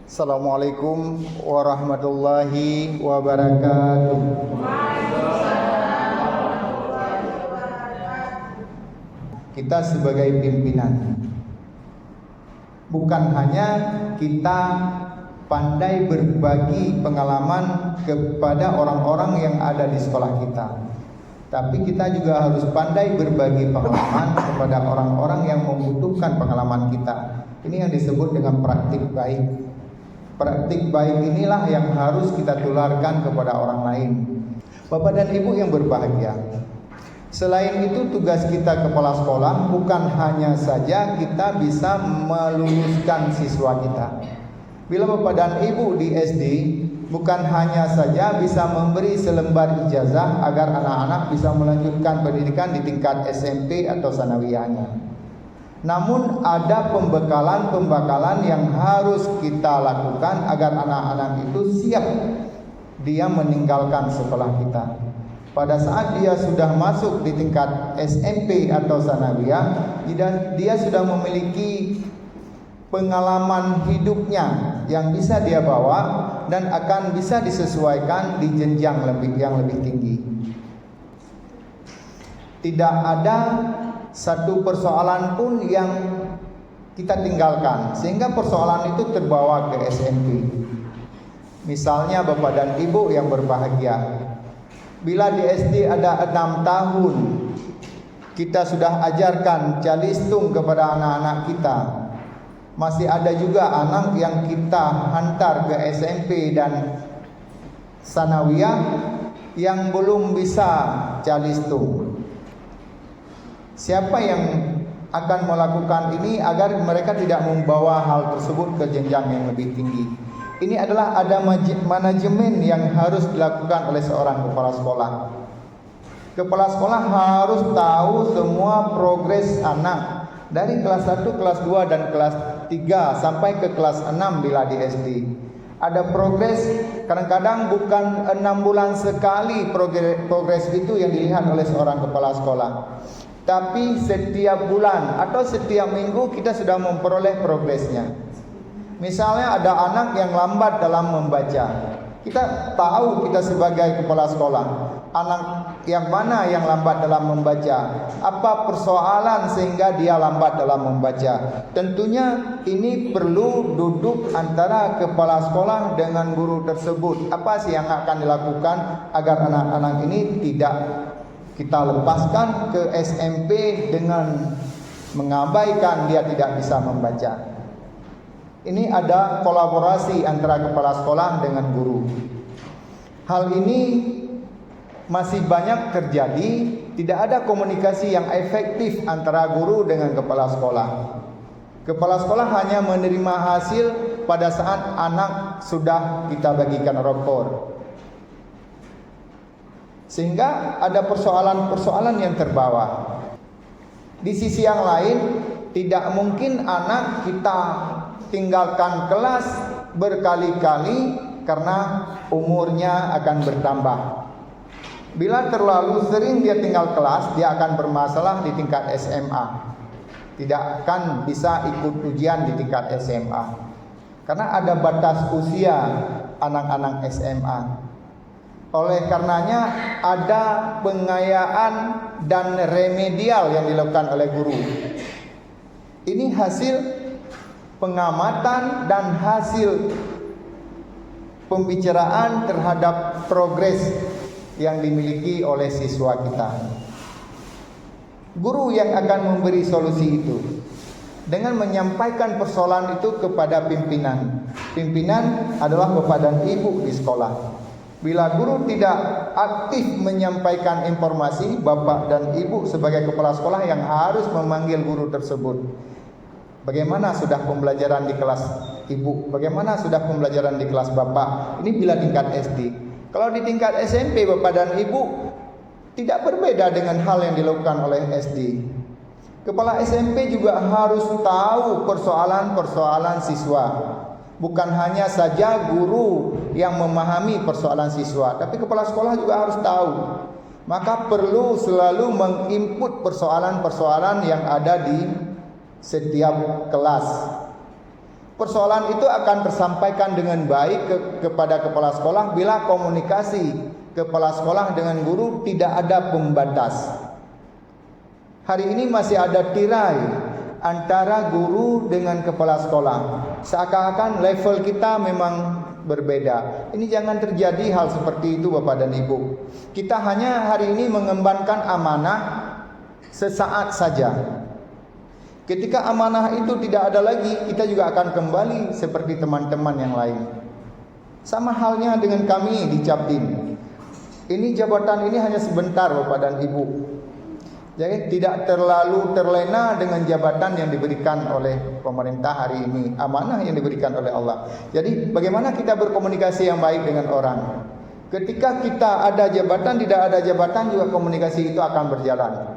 Assalamualaikum warahmatullahi wabarakatuh. Kita sebagai pimpinan, bukan hanya kita pandai berbagi pengalaman kepada orang-orang yang ada di sekolah kita, tapi kita juga harus pandai berbagi pengalaman kepada orang-orang yang membutuhkan pengalaman kita. Ini yang disebut dengan praktik baik. Praktik baik inilah yang harus kita tularkan kepada orang lain. Bapak dan Ibu yang berbahagia, selain itu tugas kita kepala sekolah bukan hanya saja kita bisa meluluskan siswa kita. Bila Bapak dan Ibu di SD bukan hanya saja bisa memberi selembar ijazah agar anak-anak bisa melanjutkan pendidikan di tingkat SMP atau sanawiyahnya, namun ada pembekalan yang harus kita lakukan agar anak-anak itu siap dia meninggalkan sekolah kita. Pada saat dia sudah masuk di tingkat SMP atau sanawiyah, dia sudah memiliki pengalaman hidupnya yang bisa dia bawa dan akan bisa disesuaikan di jenjang yang lebih tinggi. Tidak ada satu persoalan pun yang kita tinggalkan sehingga persoalan itu terbawa ke SMP. Misalnya Bapak dan Ibu yang berbahagia, bila di SD ada 6 tahun kita sudah ajarkan calistung kepada anak-anak kita, masih ada juga anak yang kita hantar ke SMP dan sanawiyah yang belum bisa calistung. Siapa yang akan melakukan ini agar mereka tidak membawa hal tersebut ke jenjang yang lebih tinggi? Ini adalah ada manajemen yang harus dilakukan oleh seorang kepala sekolah. Kepala sekolah harus tahu semua progres anak dari kelas 1, kelas 2 dan kelas 3 sampai ke kelas 6 bila di SD. Ada progres, kadang-kadang bukan 6 bulan sekali progres itu yang dilihat oleh seorang kepala sekolah, tapi setiap bulan atau setiap minggu kita sudah memperoleh progresnya. Misalnya ada anak yang lambat dalam membaca, kita tahu, kita sebagai kepala sekolah, anak yang mana yang lambat dalam membaca, apa persoalan sehingga dia lambat dalam membaca. Tentunya ini perlu duduk antara kepala sekolah dengan guru tersebut. Apa sih yang akan dilakukan agar anak-anak ini tidak kita lepaskan ke SMP dengan mengabaikan dia tidak bisa membaca. Ini ada kolaborasi antara kepala sekolah dengan guru. Hal ini masih banyak terjadi, tidak ada komunikasi yang efektif antara guru dengan kepala sekolah. Kepala sekolah hanya menerima hasil pada saat anak sudah kita bagikan rapor, sehingga ada persoalan-persoalan yang terbawa. Di sisi yang lain, tidak mungkin anak kita tinggalkan kelas berkali-kali karena umurnya akan bertambah. Bila terlalu sering dia tinggal kelas, dia akan bermasalah di tingkat SMA. Tidak akan bisa ikut ujian di tingkat SMA karena ada batas usia anak-anak SMA. Oleh karenanya ada pengayaan dan remedial yang dilakukan oleh guru. Ini hasil pengamatan dan hasil pembicaraan terhadap progres yang dimiliki oleh siswa kita. Guru yang akan memberi solusi itu dengan menyampaikan persoalan itu kepada pimpinan. Pimpinan adalah Bapak dan Ibu di sekolah. Bila guru tidak aktif menyampaikan informasi, Bapak dan Ibu sebagai kepala sekolah yang harus memanggil guru tersebut. Bagaimana sudah pembelajaran di kelas Ibu? Bagaimana sudah pembelajaran di kelas Bapak? Ini bila tingkat SD. Kalau di tingkat SMP, Bapak dan Ibu tidak berbeda dengan hal yang dilakukan oleh SD. Kepala SMP juga harus tahu persoalan-persoalan siswa. Bukan hanya saja guru yang memahami persoalan siswa, tapi kepala sekolah juga harus tahu. Maka perlu selalu menginput persoalan-persoalan yang ada di setiap kelas. Persoalan itu akan tersampaikan dengan baik kepada kepala sekolah bila komunikasi kepala sekolah dengan guru tidak ada pembatas. Hari ini masih ada tirai antara guru dengan kepala sekolah. Seakan-akan level kita memang berbeda. Ini jangan terjadi hal seperti itu Bapak dan Ibu. Kita hanya hari ini mengembankan amanah sesaat saja. Ketika amanah itu tidak ada lagi, kita juga akan kembali seperti teman-teman yang lain. Sama halnya dengan kami di Capdim. Ini jabatan ini hanya sebentar Bapak dan Ibu. Jadi tidak terlalu terlena dengan jabatan yang diberikan oleh pemerintah hari ini, amanah yang diberikan oleh Allah. Jadi bagaimana kita berkomunikasi yang baik dengan orang? Ketika kita ada jabatan, tidak ada jabatan juga komunikasi itu akan berjalan.